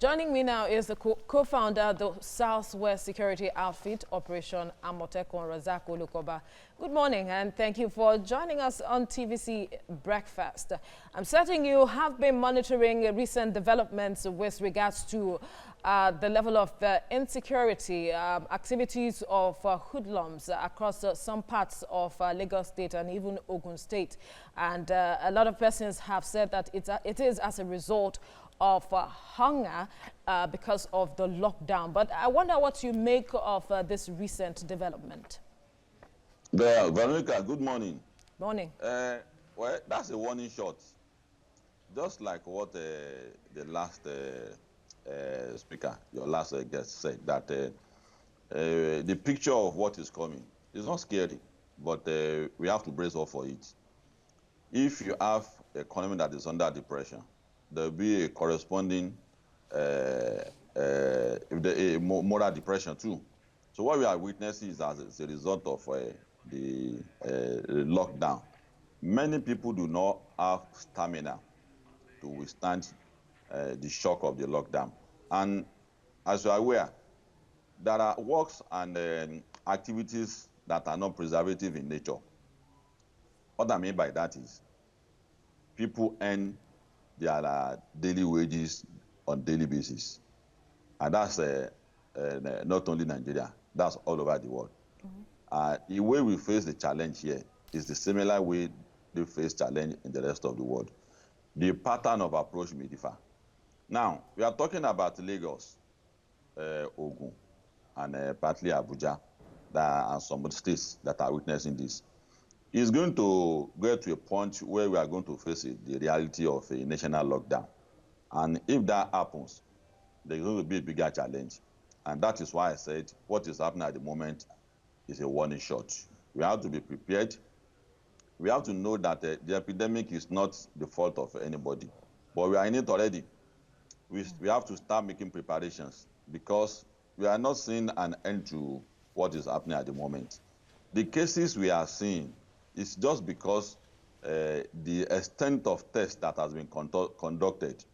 Joining me now is the co-founder of the Southwest Security Outfit, Operation Amotekun Initiative. Good morning and thank you for joining us on TVC Breakfast. I'm certain you have been monitoring recent developments with regards to the level of insecurity, activities of hoodlums across some parts of Lagos State and even Ogun State. And a lot of persons have said that it is as a result of hunger because of the lockdown. But I wonder what you make of this recent development. Veronica, good morning. Morning. Well, that's a warning shot. Just like what the last speaker, your last guest said, that the picture of what is coming is not scary, but we have to brace up for it. If you have an economy that is under depression, there will be a corresponding moral depression too. So what we are witnessing is as a result of the lockdown. Many people do not have stamina to withstand the shock of the lockdown. And as you are aware, there are works and activities that are not preservative in nature. What I mean by that is people earn their daily wages on daily basis. And that's not only Nigeria, that's all over the world. The way we face the challenge here is the similar way they face challenge in the rest of the world. The pattern of approach may differ. Now, we are talking about Lagos, Ogun, and partly Abuja, and some states that are witnessing this. It's going to get to a point where we are going to face the reality of a national lockdown. And if that happens, there's going to be a bigger challenge. And that is why I said what is happening at the moment is a warning shot. We have to be prepared. We have to know that the epidemic is not the fault of anybody, but we are in it already. We have to start making preparations because we are not seeing an end to what is happening at the moment. The cases we are seeing is just because the extent of tests that has been conducted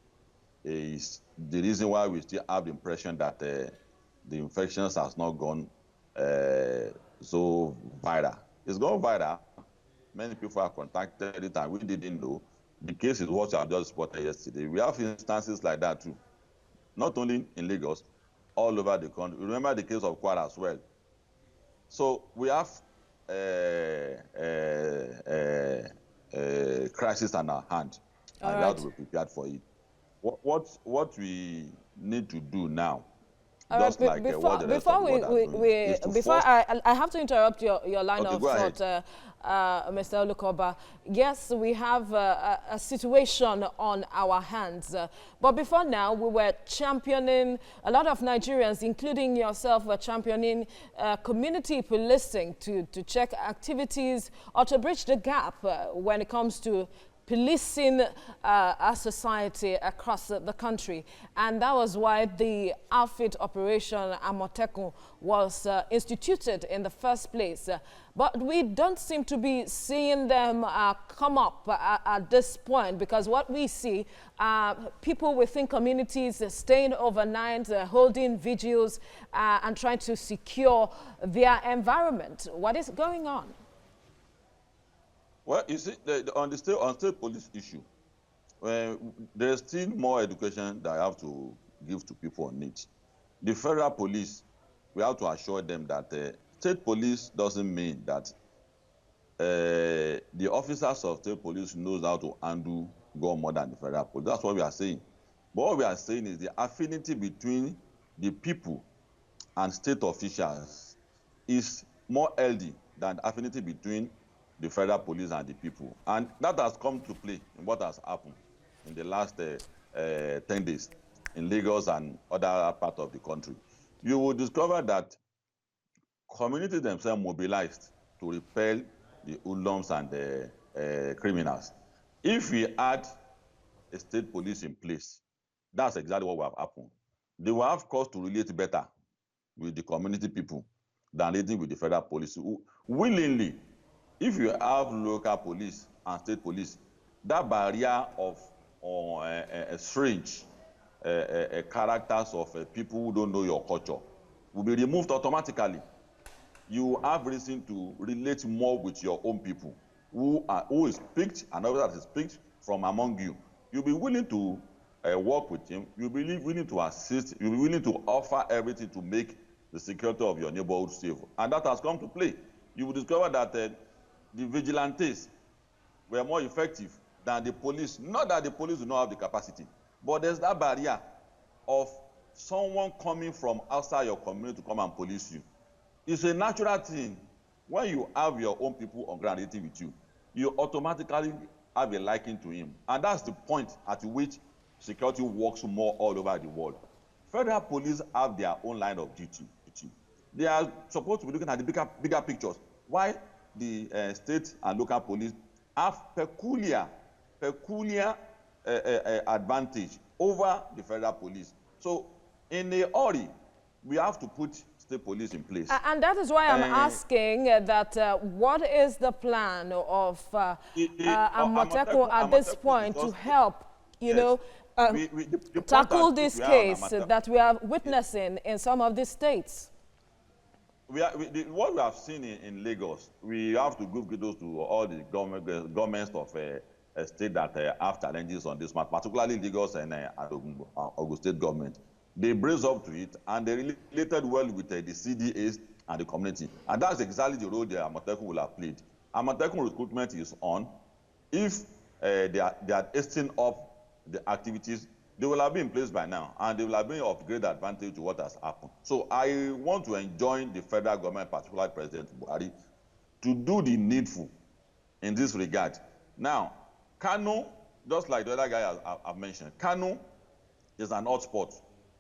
is the reason why we still have the impression that the infections has not gone so viral. It's gone viral. Many people have contacted it and we didn't know. The case is what I just reported yesterday. We have instances like that too. Not only in Lagos, all over the country. Remember the case of Kwara as well. So we have crisis on our hand, and we have to be prepared for it. What we need to do now, just like what the rest of the world are doing, is to before I have to interrupt your line of thought, Mr. Olukoba. Yes, we have a situation on our hands, but before now we were championing, a lot of Nigerians, including yourself, were championing community policing to check activities or to bridge the gap when it comes to policing our society across the country. And that was why the outfit Operation Amotekun was instituted in the first place. But we don't seem to be seeing them come up at this point, because what we see, people within communities staying overnight, holding vigils and trying to secure their environment. What is going on? Well, you see, on the state police issue, there's still more education that I have to give to people on it. The federal police, we have to assure them that state police doesn't mean that the officers of state police knows how to handle go more than the federal police. That's what we are saying. But what we are saying is the affinity between the people and state officials is more healthy than the affinity between the federal police and the people. And that has come to play in what has happened in the last 10 days in Lagos and other parts of the country. You will discover that communities themselves mobilized to repel the hoodlums and the criminals. If we had a state police in place, that's exactly what will have happened. They will have cause to relate better with the community people than relating with the federal police. Willingly, if you have local police and state police, that barrier of strange characters of people who don't know your culture will be removed automatically. You have reason to relate more with your own people who is picked and others that is picked from among you. You'll be willing to work with him. You'll be willing to assist. You'll be willing to offer everything to make the security of your neighborhood safe. And that has come to play. You will discover that the vigilantes were more effective than the police. Not that the police do not have the capacity, but there's that barrier of someone coming from outside your community to come and police you. It's a natural thing. When you have your own people on ground relating with you, you automatically have a liking to him. And that's the point at which security works more all over the world. Federal police have their own line of duty. They are supposed to be looking at the bigger pictures. Why the state and local police have peculiar advantage over the federal police. So in a hurry, we have to put state police in place. And that is why I'm asking that what is the plan of Amotekun at this point to help, you know, tackle this case that we are witnessing in some of these states? What we have seen in Lagos, we have to give kudos to all the governments of a state that have challenges on this matter, particularly Lagos and Ogun State government. They brace up to it, and they related well with the CDAs and the community. And that's exactly the role the Amotekun will have played. Amotekun recruitment is on. If they are hastening up the activities, they will have been in place by now, and they will have been of great advantage to what has happened. So I want to enjoin the federal government, particularly President Buhari, to do the needful in this regard. Now, Kano, just like the other guy I've mentioned, Kano is an hotspot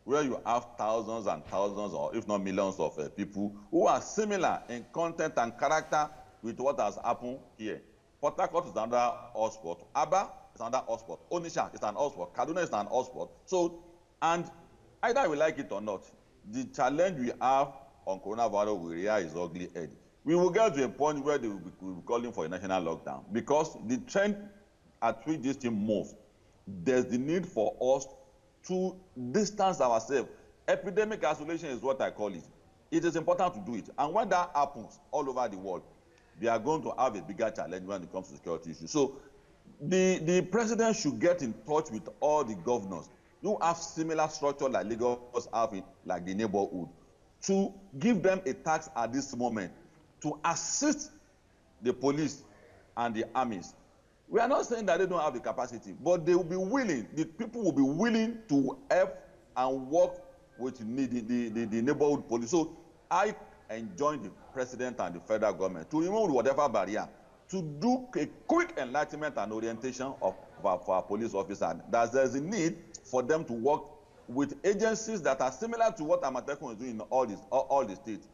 where you have thousands and thousands, or if not millions, of people who are similar in content and character with what has happened here. Port Harcourt is another hotspot. Aba is another hotspot. Onitsha is an hotspot. Kaduna is an hotspot. So, and either we like it or not, the challenge we have on coronavirus will rear its ugly head. We will get to a point where they will be calling for a national lockdown, because the trend at which this thing moves, there's the need for us to distance ourselves. Epidemic isolation is what I call it. It is important to do it. And when that happens all over the world, they are going to have a bigger challenge when it comes to security issues. So the president should get in touch with all the governors who have similar structure like Lagos have, like the neighborhood, to give them a task at this moment to assist the police and the armies. We are not saying that they don't have the capacity, but they will be willing, the people will be willing to help and work with the neighborhood police. So I enjoin the president and the federal government to remove whatever barrier, to do a quick enlightenment and orientation for our police officers. That there's a need for them to work with agencies that are similar to what Amotekun is doing in all the states.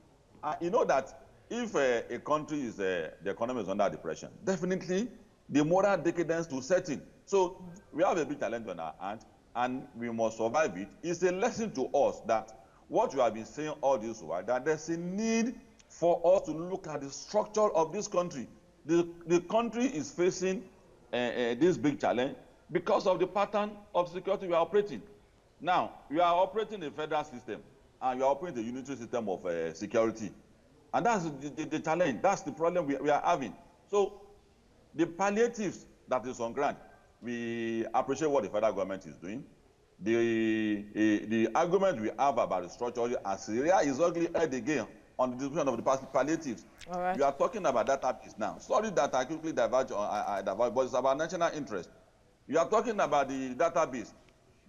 You know that if a country is, the economy is under depression, definitely the moral decadence to set in. So we have a big challenge on our hands, and we must survive it. It's a lesson to us that what you have been saying all this while, that there's a need for us to look at the structure of this country. The country is facing this big challenge because of the pattern of security we are operating. Now, we are operating a federal system, and you are operating a unitary system of security. And that's the challenge. That's the problem we are having. So the palliatives that is on ground, we appreciate what the federal government is doing. The argument we have about the structure as is ugly head again on the distribution of the palliatives. All right. You are talking about database now. Sorry that I quickly diverge, but it's about national interest. You are talking about the database.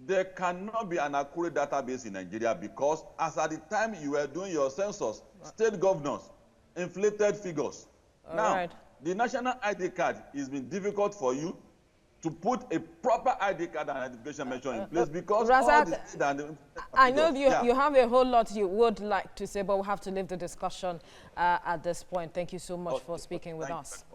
There cannot be an accurate database in Nigeria because as at the time you were doing your census, state governors inflated figures. All now, right. The national ID card is been difficult for you to put a proper ID card and identification measure in place because Razak, I know you have a whole lot you would like to say, but we'll have to leave the discussion at this point. Thank you so much for speaking with us.